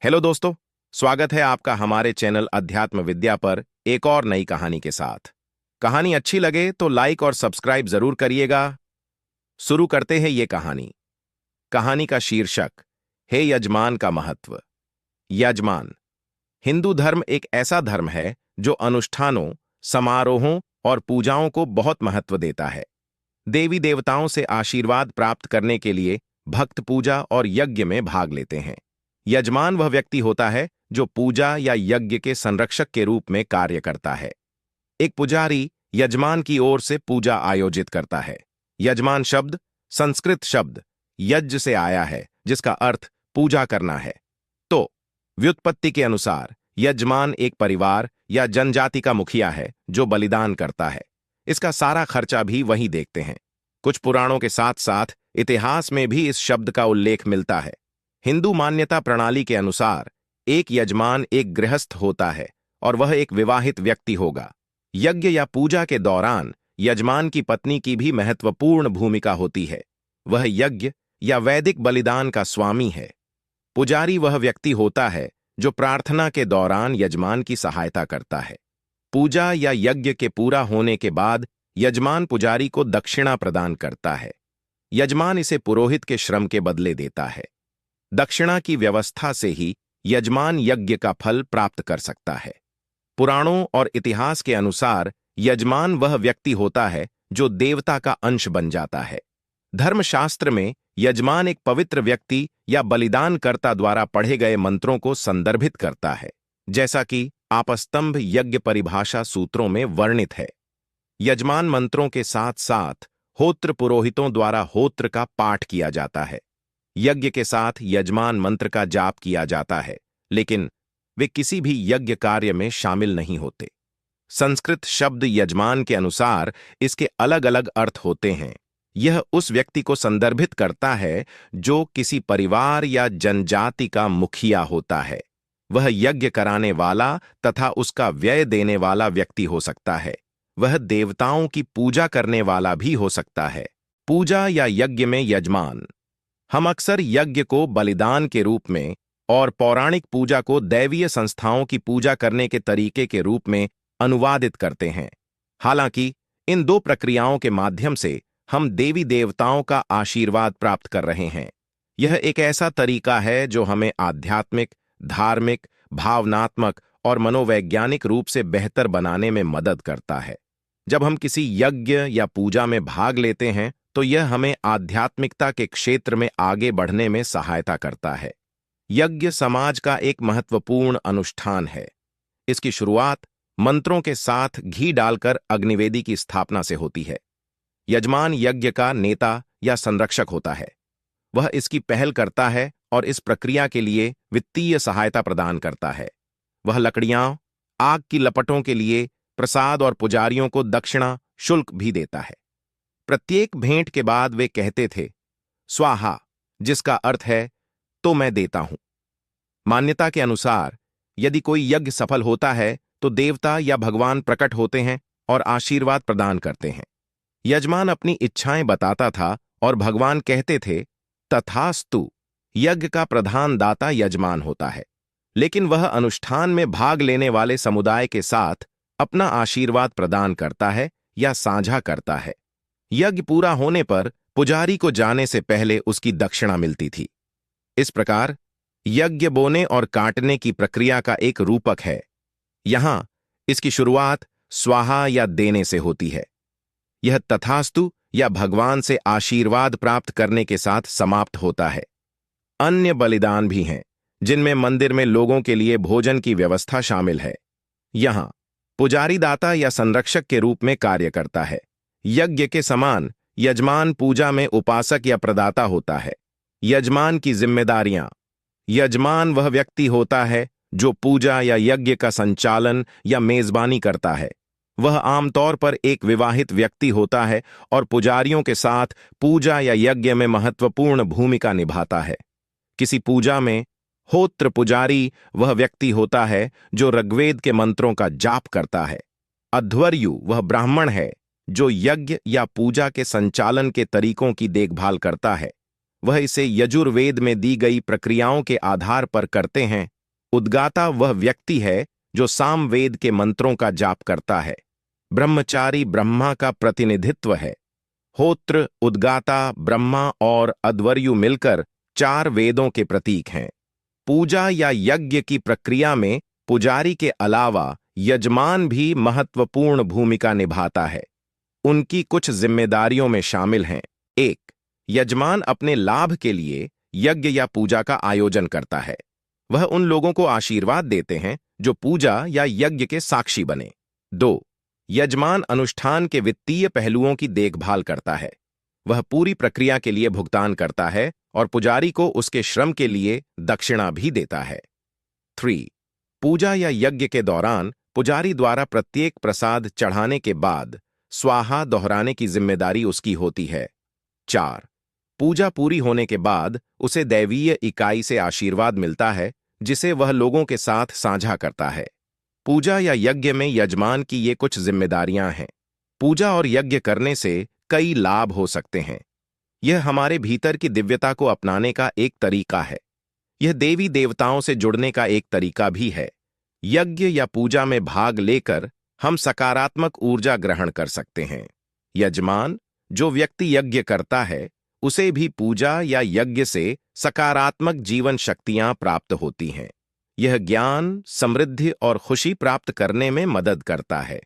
Hello दोस्तों, स्वागत है आपका हमारे चैनल अध्यात्म विद्या पर एक और नई कहानी के साथ। कहानी अच्छी लगे तो लाइक और सब्सक्राइब जरूर करिएगा। शुरू करते हैं ये कहानी। कहानी का शीर्षक हे यजमान का महत्व। यजमान। हिंदू धर्म एक ऐसा धर्म है जो अनुष्ठानों, समारोहों और पूजाओं को बहुत महत्व देता है। देवी देवताओं से आशीर्वाद प्राप्त करने के लिए भक्त पूजा और यज्ञ में भाग लेते हैं। यजमान वह व्यक्ति होता है जो पूजा या यज्ञ के संरक्षक के रूप में कार्य करता है। एक पुजारी यजमान की ओर से पूजा आयोजित करता है। यजमान शब्द संस्कृत शब्द यज्ञ से आया है, जिसका अर्थ पूजा करना है। तो व्युत्पत्ति के अनुसार यजमान एक परिवार या जनजाति का मुखिया है जो बलिदान करता है। इसका सारा खर्चा भी वही देखते हैं। कुछ पुराणों के साथ साथ इतिहास में भी इस शब्द का उल्लेख मिलता है। हिंदू मान्यता प्रणाली के अनुसार एक यजमान एक गृहस्थ होता है और वह एक विवाहित व्यक्ति होगा। यज्ञ या पूजा के दौरान यजमान की पत्नी की भी महत्वपूर्ण भूमिका होती है। वह यज्ञ या वैदिक बलिदान का स्वामी है। पुजारी वह व्यक्ति होता है जो प्रार्थना के दौरान यजमान की सहायता करता है। पूजा या यज्ञ के पूरा होने के बाद यजमान पुजारी को दक्षिणा प्रदान करता है। यजमान इसे पुरोहित के श्रम के बदले देता है। दक्षिणा की व्यवस्था से ही यजमान यज्ञ का फल प्राप्त कर सकता है। पुराणों और इतिहास के अनुसार यजमान वह व्यक्ति होता है जो देवता का अंश बन जाता है। धर्मशास्त्र में यजमान एक पवित्र व्यक्ति या बलिदानकर्ता द्वारा पढ़े गए मंत्रों को संदर्भित करता है, जैसा कि आपस्तंभ यज्ञ परिभाषा सूत्रों में वर्णित है। यजमान मंत्रों के साथ साथ होत्र पुरोहितों द्वारा होत्र का पाठ किया जाता है। यज्ञ के साथ यजमान मंत्र का जाप किया जाता है, लेकिन वे किसी भी यज्ञ कार्य में शामिल नहीं होते। संस्कृत शब्द यजमान के अनुसार इसके अलग अलग अर्थ होते हैं। यह उस व्यक्ति को संदर्भित करता है जो किसी परिवार या जनजाति का मुखिया होता है। वह यज्ञ कराने वाला तथा उसका व्यय देने वाला व्यक्ति हो सकता है। वह देवताओं की पूजा करने वाला भी हो सकता है। पूजा या यज्ञ में यजमान। हम अक्सर यज्ञ को बलिदान के रूप में और पौराणिक पूजा को दैवीय संस्थाओं की पूजा करने के तरीके के रूप में अनुवादित करते हैं। हालांकि इन दो प्रक्रियाओं के माध्यम से हम देवी देवताओं का आशीर्वाद प्राप्त कर रहे हैं। यह एक ऐसा तरीका है जो हमें आध्यात्मिक, धार्मिक, भावनात्मक और मनोवैज्ञानिक रूप से बेहतर बनाने में मदद करता है। जब हम किसी यज्ञ या पूजा में भाग लेते हैं तो यह हमें आध्यात्मिकता के क्षेत्र में आगे बढ़ने में सहायता करता है। यज्ञ समाज का एक महत्वपूर्ण अनुष्ठान है। इसकी शुरुआत मंत्रों के साथ घी डालकर अग्निवेदी की स्थापना से होती है। यजमान यज्ञ का नेता या संरक्षक होता है। वह इसकी पहल करता है और इस प्रक्रिया के लिए वित्तीय सहायता प्रदान करता है। वह लकड़ियां, आग की लपटों के लिए प्रसाद और पुजारियों को दक्षिणा शुल्क भी देता है। प्रत्येक भेंट के बाद वे कहते थे स्वाहा, जिसका अर्थ है तो मैं देता हूं। मान्यता के अनुसार यदि कोई यज्ञ सफल होता है तो देवता या भगवान प्रकट होते हैं और आशीर्वाद प्रदान करते हैं। यजमान अपनी इच्छाएं बताता था और भगवान कहते थे तथास्तु। यज्ञ का प्रधान दाता यजमान होता है, लेकिन वह अनुष्ठान में भाग लेने वाले समुदाय के साथ अपना आशीर्वाद प्रदान करता है या साझा करता है। यज्ञ पूरा होने पर पुजारी को जाने से पहले उसकी दक्षिणा मिलती थी। इस प्रकार यज्ञ बोने और काटने की प्रक्रिया का एक रूपक है। यहां इसकी शुरुआत स्वाहा या देने से होती है। यह तथास्तु या भगवान से आशीर्वाद प्राप्त करने के साथ समाप्त होता है। अन्य बलिदान भी हैं, जिनमें मंदिर में लोगों के लिए भोजन की व्यवस्था शामिल है। यहां पुजारी दाता या संरक्षक के रूप में कार्य करता है। यज्ञ के समान यजमान पूजा में उपासक या प्रदाता होता है। यजमान की जिम्मेदारियां। यजमान वह व्यक्ति होता है जो पूजा या यज्ञ का संचालन या मेजबानी करता है। वह आमतौर पर एक विवाहित व्यक्ति होता है और पुजारियों के साथ पूजा या यज्ञ में महत्वपूर्ण भूमिका निभाता है। किसी पूजा में होत्र पुजारी वह व्यक्ति होता है जो ऋग्वेद के मंत्रों का जाप करता है। अध्वर्यु वह ब्राह्मण है जो यज्ञ या पूजा के संचालन के तरीकों की देखभाल करता है। वह इसे यजुर्वेद में दी गई प्रक्रियाओं के आधार पर करते हैं उद्गाता वह व्यक्ति है जो सामवेद के मंत्रों का जाप करता है। ब्रह्मचारी ब्रह्मा का प्रतिनिधित्व है। होत्र, उद्गाता, ब्रह्मा और अध्वर्यु मिलकर 4 वेदों के प्रतीक हैं। पूजा या यज्ञ की प्रक्रिया में पुजारी के अलावा यजमान भी महत्वपूर्ण भूमिका निभाता है। उनकी कुछ जिम्मेदारियों में शामिल हैं। 1. यजमान अपने लाभ के लिए यज्ञ या पूजा का आयोजन करता है। वह उन लोगों को आशीर्वाद देते हैं जो पूजा या यज्ञ के साक्षी बने। 2. यजमान अनुष्ठान के वित्तीय पहलुओं की देखभाल करता है। वह पूरी प्रक्रिया के लिए भुगतान करता है और पुजारी को उसके श्रम के लिए दक्षिणा भी देता है। 3. पूजा या यज्ञ के दौरान पुजारी द्वारा प्रत्येक प्रसाद चढ़ाने के बाद स्वाहा दोहराने की जिम्मेदारी उसकी होती है। 4. पूजा पूरी होने के बाद उसे दैवीय इकाई से आशीर्वाद मिलता है जिसे वह लोगों के साथ साझा करता है। पूजा या यज्ञ में यजमान की ये कुछ जिम्मेदारियां हैं। पूजा और यज्ञ करने से कई लाभ हो सकते हैं। यह हमारे भीतर की दिव्यता को अपनाने का एक तरीका है। यह देवी देवताओं से जुड़ने का एक तरीका भी है। यज्ञ या पूजा में भाग लेकर हम सकारात्मक ऊर्जा ग्रहण कर सकते हैं। यजमान, जो व्यक्ति यज्ञ करता है, उसे भी पूजा या यज्ञ से सकारात्मक जीवन शक्तियां प्राप्त होती हैं। यह ज्ञान, समृद्धि और खुशी प्राप्त करने में मदद करता है।